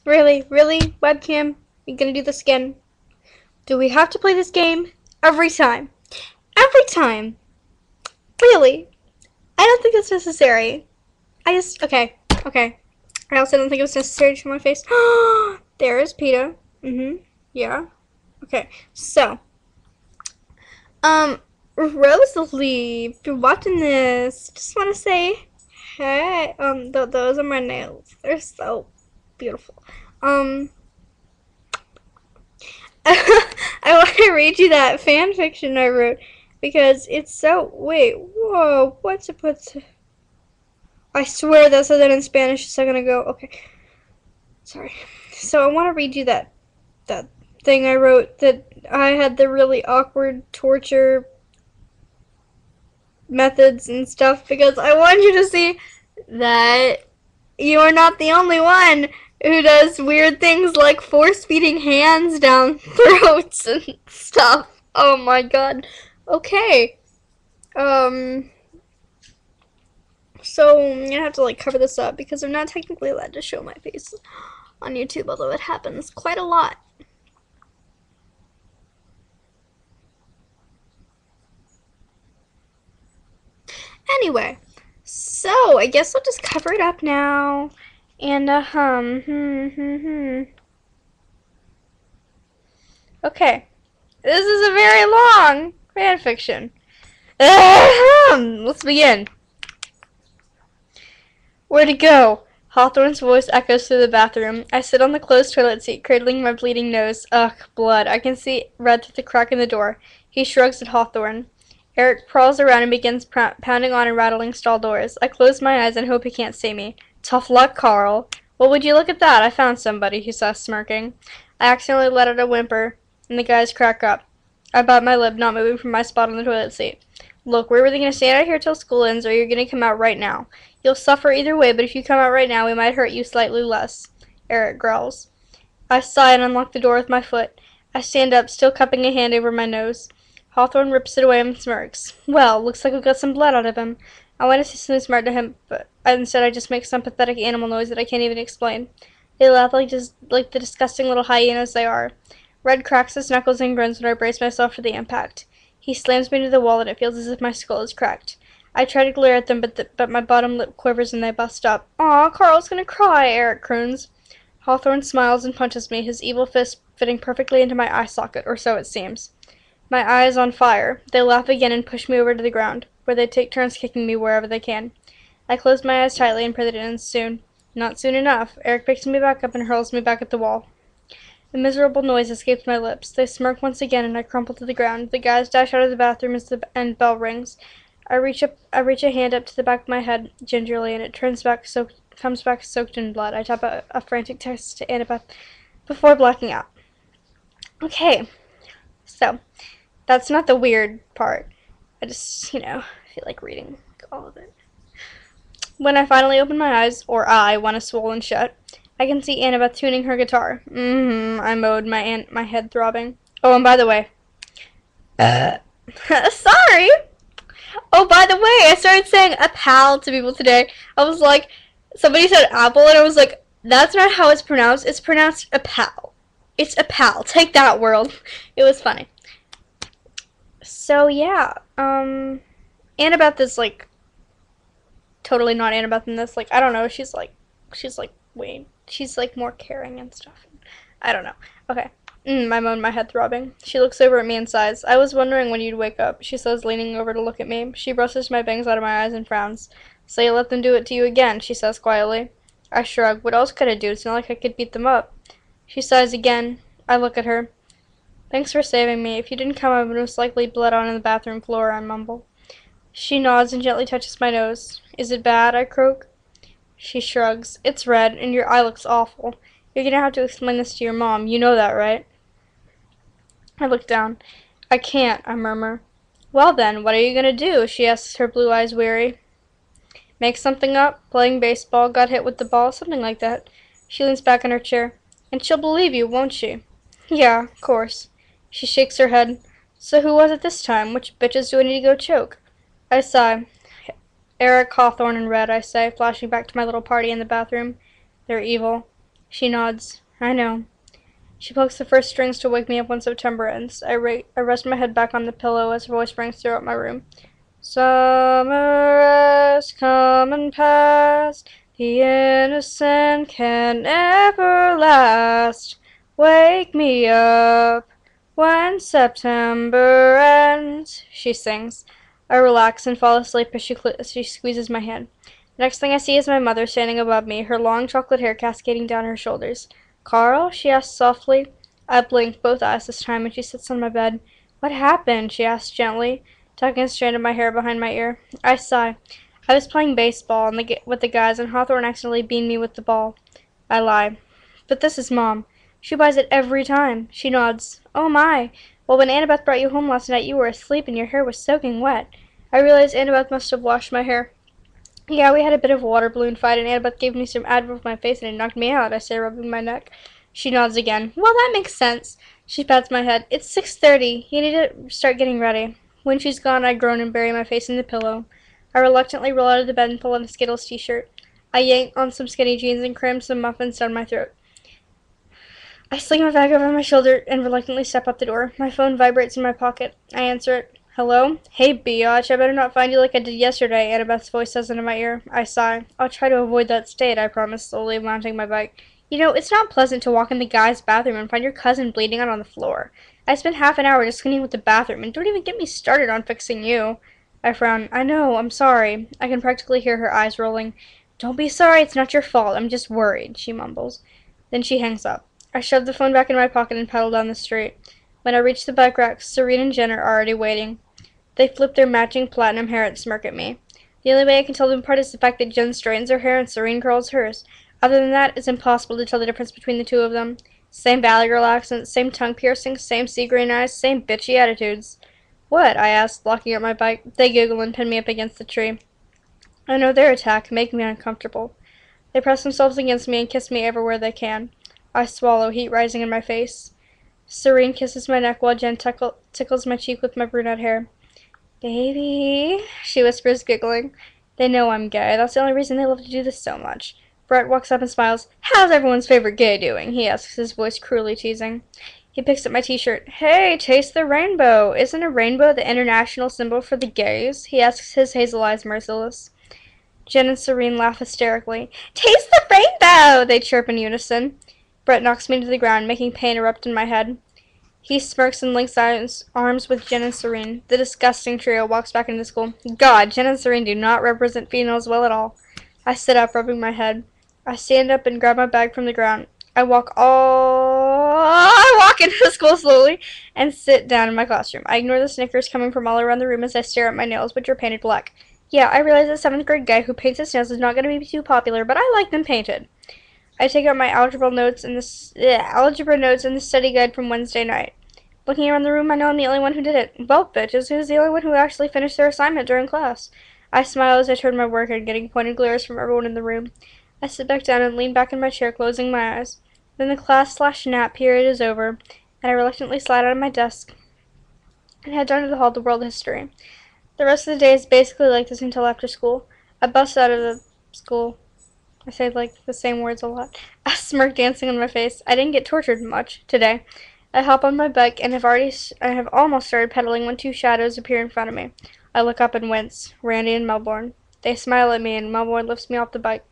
Really? Really? Webcam? You gonna do this again? Do we have to play this game? Every time. Every time. Really? I don't think that's necessary. Okay. Okay. I also don't think it was necessary to show my face. There is PETA. Yeah. Okay. So, Rosalie, if you're watching this, just want to say, hey, those are my nails. They're so beautiful. I want to read you that fan fiction I wrote because it's so. Wait, whoa, what's it? I swear that said that in Spanish a second ago. Okay, sorry. So I want to read you that thing I wrote that I had the really awkward torture methods and stuff because I want you to see that you are not the only one who does weird things like force feeding hands down throats and stuff. Oh my god. Okay. So I'm gonna have to like cover this up because I'm not technically allowed to show my face on YouTube, although it happens quite a lot. Anyway, so I guess I'll just cover it up now. And okay. This is a very long fanfiction. Let's begin. Where'd it go? Hawthorne's voice echoes through the bathroom. I sit on the closed toilet seat, cradling my bleeding nose. Ugh, blood. I can see red through the crack in the door. He shrugs at Hawthorne. Eric crawls around and begins pounding on and rattling stall doors. I close my eyes and hope he can't see me. Tough luck, Carl. Well, would you look at that? I found somebody, he says, smirking. I accidentally let out a whimper, and the guys crack up. I bite my lip, not moving from my spot on the toilet seat. Look, we're either going to stand out here till school ends, or you're going to come out right now. You'll suffer either way, but if you come out right now, we might hurt you slightly less. Eric growls. I sigh and unlock the door with my foot. I stand up, still cupping a hand over my nose. Hawthorne rips it away and smirks. Well, looks like we've got some blood out of him. I want to say something smart to him, but instead I just make some pathetic animal noise that I can't even explain. They laugh like the disgusting little hyenas they are. Red cracks his knuckles and grunts when I brace myself for the impact. He slams me into the wall and it feels as if my skull is cracked. I try to glare at them, but my bottom lip quivers and they bust up. Aw, Carl's gonna cry, Eric croons. Hawthorne smiles and punches me, his evil fist fitting perfectly into my eye socket, or so it seems. My eye is on fire. They laugh again and push me over to the ground, where they take turns kicking me wherever they can. I close my eyes tightly and pray that it ends soon. Not soon enough. Eric picks me back up and hurls me back at the wall. A miserable noise escapes my lips. They smirk once again, and I crumple to the ground. The guys dash out of the bathroom as the end bell rings. I reach a hand up to the back of my head gingerly, and it comes back soaked in blood. I type a frantic text to Annabeth before blacking out. Okay, so that's not the weird part. I just, feel like reading all of it. When I finally open my eyes, or when it's swollen shut, I can see Annabeth tuning her guitar. I moaned, my head throbbing. Oh, and by the way. Sorry! Oh, by the way, I started saying a pal to people today. I was like, somebody said apple, and I was like, that's not how it's pronounced. It's pronounced a pal. It's a pal. Take that, world. It was funny. So, yeah. Annabeth is, like, totally not Annabeth in this. Like, I don't know. She's like, Wayne. She's, like, more caring and stuff. I don't know. Okay. I moan, my head throbbing. She looks over at me and sighs. I was wondering when you'd wake up, she says, leaning over to look at me. She brushes my bangs out of my eyes and frowns. So you let them do it to you again, she says quietly. I shrug. What else could I do? It's not like I could beat them up. She sighs again. I look at her. Thanks for saving me. If you didn't come, I would most likely bled on in the bathroom floor, I mumble. She nods and gently touches my nose. Is it bad? I croak. She shrugs. It's red, and your eye looks awful. You're gonna have to explain this to your mom. You know that, right? I look down. I can't, I murmur. Well then, what are you gonna do? She asks, her blue eyes weary. Make something up? Playing baseball, got hit with the ball, something like that. She leans back in her chair. And she'll believe you, won't she? Yeah, of course. She shakes her head. So who was it this time? Which bitches do I need to go choke? I sigh. Eric, Hawthorne, and Red, I say, flashing back to my little party in the bathroom. They're evil. She nods. I know. She plucks the first strings to wake me up when September ends. I rest my head back on the pillow as her voice rings throughout my room. Summer has come and passed. The innocent can never last. Wake me up when September ends, she sings. I relax and fall asleep as she squeezes my hand. The next thing I see is my mother standing above me, her long chocolate hair cascading down her shoulders. Carl? She asks softly. I blink, both eyes this time, and she sits on my bed. What happened? She asks gently, tucking a strand of my hair behind my ear. I sigh. I was playing baseball with the guys, and Hawthorne accidentally beamed me with the ball. I lie. But this is Mom. She buys it every time. She nods. Oh my. Well, when Annabeth brought you home last night, you were asleep and your hair was soaking wet. I realized Annabeth must have washed my hair. Yeah, we had a bit of a water balloon fight, and Annabeth gave me some Advil with my face, and it knocked me out, I say, rubbing my neck. She nods again. Well, that makes sense. She pats my head. It's 6:30. You need to start getting ready. When she's gone, I groan and bury my face in the pillow. I reluctantly roll out of the bed and pull on a Skittles t-shirt. I yank on some skinny jeans and cram some muffins down my throat. I sling my bag over my shoulder and reluctantly step out the door. My phone vibrates in my pocket. I answer it. Hello? Hey, biatch, I better not find you like I did yesterday, Annabeth's voice says into my ear. I sigh. I'll try to avoid that state, I promise, slowly mounting my bike. You know, it's not pleasant to walk in the guy's bathroom and find your cousin bleeding out on the floor. I spent half an hour just cleaning with the bathroom, and don't even get me started on fixing you. I frown. I know, I'm sorry. I can practically hear her eyes rolling. Don't be sorry, it's not your fault. I'm just worried, she mumbles. Then she hangs up. I shove the phone back in my pocket and pedal down the street. When I reach the bike rack, Serene and Jen are already waiting. They flip their matching platinum hair and smirk at me. The only way I can tell them apart is the fact that Jen straightens her hair and Serene curls hers. Other than that, it's impossible to tell the difference between the two of them. Same Valley Girl accent, same tongue piercing, same sea-green eyes, same bitchy attitudes. What? I asked, locking up my bike. They giggle and pin me up against the tree. I know their attack, making me uncomfortable. They press themselves against me and kiss me everywhere they can. I swallow, heat rising in my face. Serene kisses my neck while Jen tickles my cheek with my brunette hair. Baby, she whispers, giggling. They know I'm gay. That's the only reason they love to do this so much. Brett walks up and smiles. How's everyone's favorite gay doing? He asks, his voice cruelly teasing. He picks up my t-shirt. Hey, taste the rainbow. Isn't a rainbow the international symbol for the gays? He asks, his hazel eyes merciless. Jen and Serene laugh hysterically. Taste the rainbow! They chirp in unison. Brett knocks me to the ground, making pain erupt in my head. He smirks and links arms with Jen and Serene. The disgusting trio walks back into school. God, Jen and Serene do not represent females well at all. I sit up, rubbing my head. I stand up and grab my bag from the ground. I walk into school slowly and sit down in my classroom. I ignore the snickers coming from all around the room as I stare at my nails, which are painted black. Yeah, I realize the 7th grade guy who paints his nails is not going to be too popular, but I like them painted. I take out my algebra notes in the study guide from Wednesday night. Looking around the room, I know I'm the only one who did it. Well, bitches, who's the only one who actually finished their assignment during class? I smile as I turn my work in, getting pointed glares from everyone in the room. I sit back down and lean back in my chair, closing my eyes. Then the class/nap period is over, and I reluctantly slide out of my desk and head down to the hall to world history. The rest of the day is basically like this until after school. I bust out of the school. I say like the same words a lot. A smirk dancing on my face. I didn't get tortured much today. I hop on my bike and I have almost started pedaling when two shadows appear in front of me. I look up and wince. Randy and Melbourne. They smile at me and Melbourne lifts me off the bike.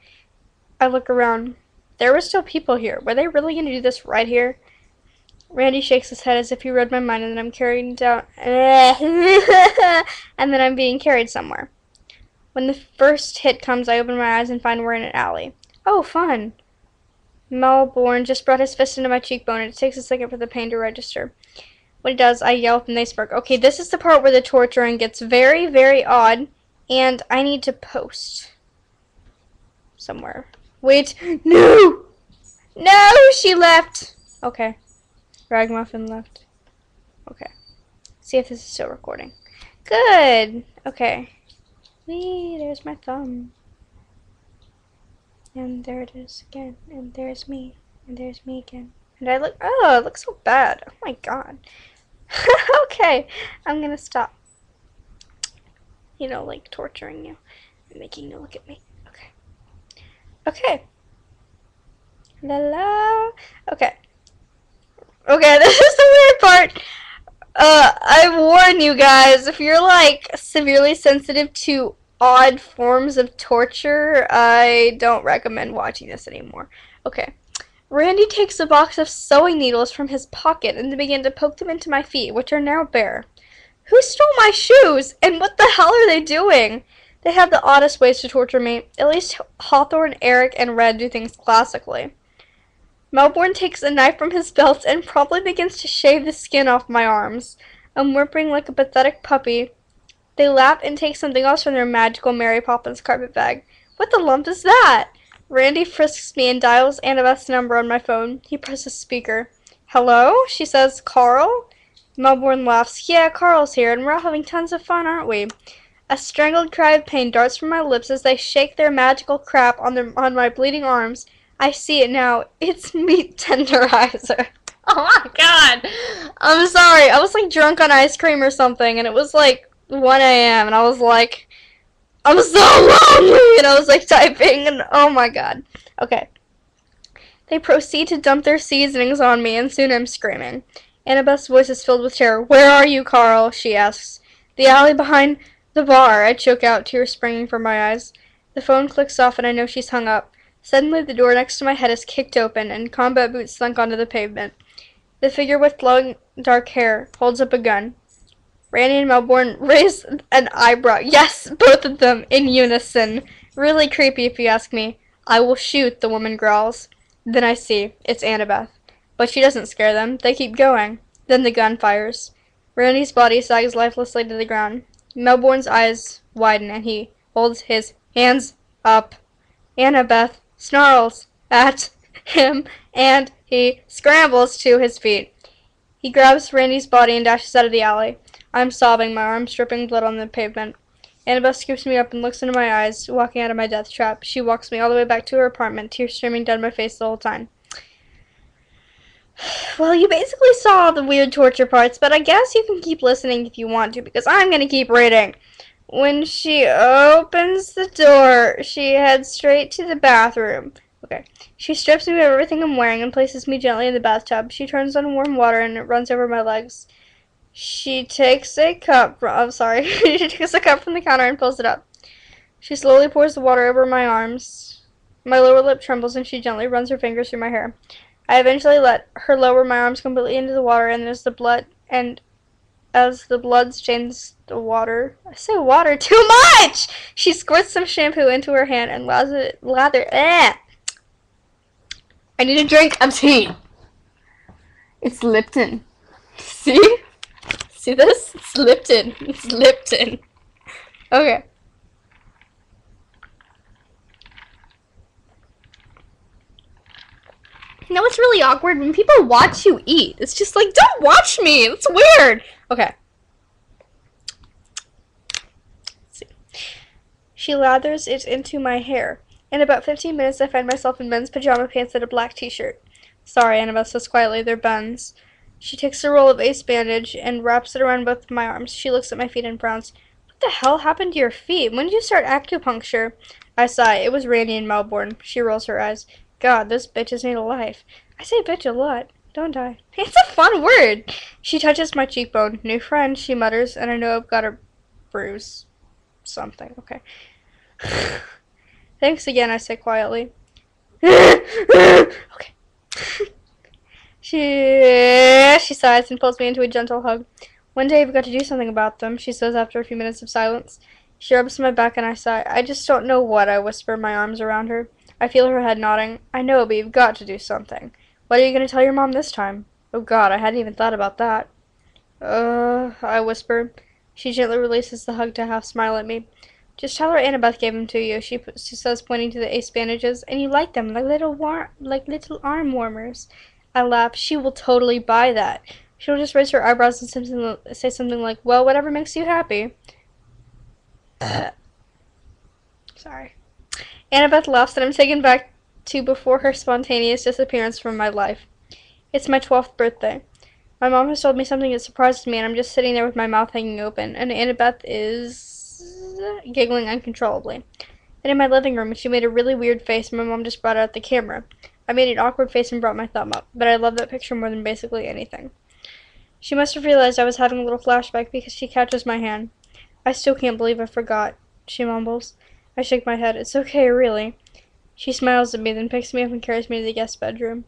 I look around. There were still people here. Were they really going to do this right here? Randy shakes his head as if he read my mind, and then I'm carried down and then I'm being carried somewhere. When the first hit comes, I open my eyes and find we're in an alley. Oh, fun. Melbourne just brought his fist into my cheekbone, and it takes a second for the pain to register. When it does, I yelp and they smirk. Okay, this is the part where the torturing gets very, very odd, and I need to post somewhere. Wait, no! No, she left! Okay. Ragamuffin left. Okay. See if this is still recording. Good! Okay. Whee, there's my thumb. And there it is again. And there's me. And there's me again. And I look, oh, it looks so bad. Oh my god. Okay, I'm gonna stop. You know, like torturing you and making you look at me. Okay. Okay. La la. Okay. Okay, this is the weird part. I warn you guys, if you're like severely sensitive to odd forms of torture, I don't recommend watching this anymore. Okay. Randy takes a box of sewing needles from his pocket and began to poke them into my feet, which are now bare. Who stole my shoes? And what the hell are they doing? They have the oddest ways to torture me. At least Hawthorne, Eric, and Red do things classically. Melbourne takes a knife from his belt and promptly begins to shave the skin off my arms. I'm whimpering like a pathetic puppy. They laugh and take something else from their magical Mary Poppins carpet bag. What the lump is that? Randy frisks me and dials Annabeth's number on my phone. He presses speaker. Hello? She says, Carl? Melbourne laughs. Yeah, Carl's here, and we're all having tons of fun, aren't we? A strangled cry of pain darts from my lips as they shake their magical crap on my bleeding arms. I see it now. It's meat tenderizer. Oh my god. I'm sorry. I was like drunk on ice cream or something, and it was like 1 a.m. and I was like, I'm so lonely, and I was like typing, and oh my god. Okay. They proceed to dump their seasonings on me, and soon I'm screaming. Annabeth's voice is filled with terror. Where are you, Carl? She asks. The alley behind the bar. I choke out, tears springing from my eyes. The phone clicks off, and I know she's hung up. Suddenly, the door next to my head is kicked open, and combat boots slunk onto the pavement. The figure with flowing dark hair holds up a gun. Randy and Melbourne raise an eyebrow. Yes, both of them, in unison. Really creepy, if you ask me. I will shoot, the woman growls. Then I see. It's Annabeth. But she doesn't scare them. They keep going. Then the gun fires. Randy's body sags lifelessly to the ground. Melbourne's eyes widen, and he holds his hands up. Annabeth snarls at him, and he scrambles to his feet. He grabs Randy's body and dashes out of the alley. I'm sobbing, my arms dripping blood on the pavement. Annabeth scoops me up and looks into my eyes, walking out of my death trap. She walks me all the way back to her apartment, tears streaming down my face the whole time. Well, you basically saw all the weird torture parts, but I guess you can keep listening if you want to, because I'm going to keep reading. When she opens the door, she heads straight to the bathroom. Okay. She strips me of everything I'm wearing and places me gently in the bathtub. She turns on warm water and it runs over my legs. She takes a cup from, she takes a cup from the counter and fills it up. She slowly pours the water over my arms. My lower lip trembles and she gently runs her fingers through my hair. I eventually let her lower my arms completely into the water, and as the blood stains the water, I say water too much! She squirts some shampoo into her hand and I need a drink of tea. It's Lipton. See? See this? It's Lipton. It's Lipton. Okay. You know what's really awkward? When people watch you eat. It's just like, don't watch me. It's weird. Okay. Let's see. She lathers it into my hair. In about 15 minutes, I find myself in men's pajama pants and a black t-shirt. Sorry, Annabeth says quietly. They're buns. She takes a roll of ace bandage and wraps it around both of my arms. She looks at my feet and frowns. What the hell happened to your feet? When did you start acupuncture? I sigh. It was Randy in Melbourne. She rolls her eyes. God, those bitches need a life. I say bitch a lot, don't I? It's a fun word. She touches my cheekbone. New friend, she mutters, and I know I've got a bruise. Something, okay. Thanks again, I say quietly. Okay. She sighs and pulls me into a gentle hug. One day you've got to do something about them, she says after a few minutes of silence. She rubs my back and I sigh. I just don't know what, I whisper, my arms around her. I feel her head nodding. I know, but you've got to do something. What are you going to tell your mom this time? Oh God, I hadn't even thought about that. I whisper. She gently releases the hug to half smile at me. Just tell her Annabeth gave them to you, she says, pointing to the ace bandages, and you like them, like little arm warmers. I laugh. She will totally buy that. She'll just raise her eyebrows and say something like, well, whatever makes you happy. Sorry. Annabeth laughs, and I'm taken back to before her spontaneous disappearance from my life. It's my 12th birthday. My mom has told me something that surprises me, and I'm just sitting there with my mouth hanging open, and Annabeth is giggling uncontrollably. And in my living room, she made a really weird face, and my mom just brought out the camera. I made an awkward face and brought my thumb up, but I love that picture more than basically anything. She must have realized I was having a little flashback because she catches my hand. I still can't believe I forgot, she mumbles. I shake my head. It's okay, really. She smiles at me, then picks me up and carries me to the guest bedroom,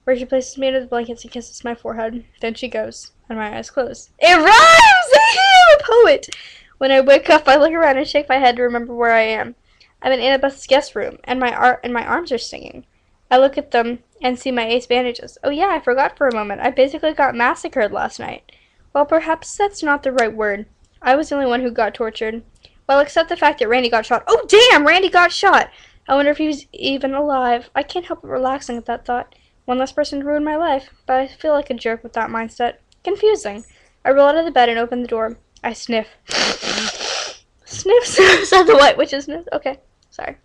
where she places me under the blankets and kisses my forehead. Then she goes, and my eyes close. It rhymes! I'm a poet! When I wake up, I look around and shake my head to remember where I am. I'm in Annabeth's guest room, and my arms are stinging. I look at them and see my ace bandages. Oh yeah, I forgot for a moment. I basically got massacred last night. Well, perhaps that's not the right word. I was the only one who got tortured. Well, except the fact that Randy got shot. Oh damn, Randy got shot! I wonder if he was even alive. I can't help but relaxing at that thought. One less person to ruin my life, but I feel like a jerk with that mindset. Confusing. I roll out of the bed and open the door. I sniff. Sniff, said the White Witch's sniff. Okay, sorry.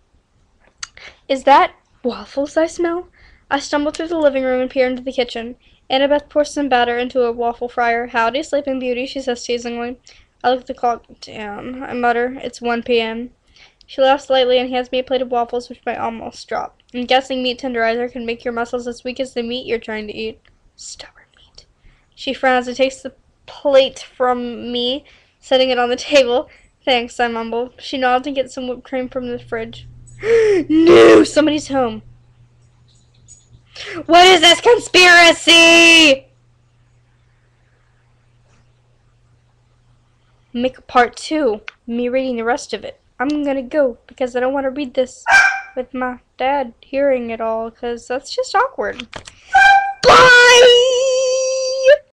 Is that waffles I smell? I stumble through the living room and peer into the kitchen. Annabeth pours some batter into a waffle fryer. Howdy, Sleeping Beauty, she says teasingly. I look at the clock. Damn, I mutter. It's 1 p.m. She laughs lightly and hands me a plate of waffles, which might almost drop. I'm guessing meat tenderizer can make your muscles as weak as the meat you're trying to eat. Stubborn meat. She frowns and takes the plate from me, setting it on the table. Thanks, I mumble. She nods and gets some whipped cream from the fridge. No! Somebody's home. What is this conspiracy? Make part 2. Me reading the rest of it. I'm gonna go because I don't want to read this with my dad hearing it all because that's just awkward.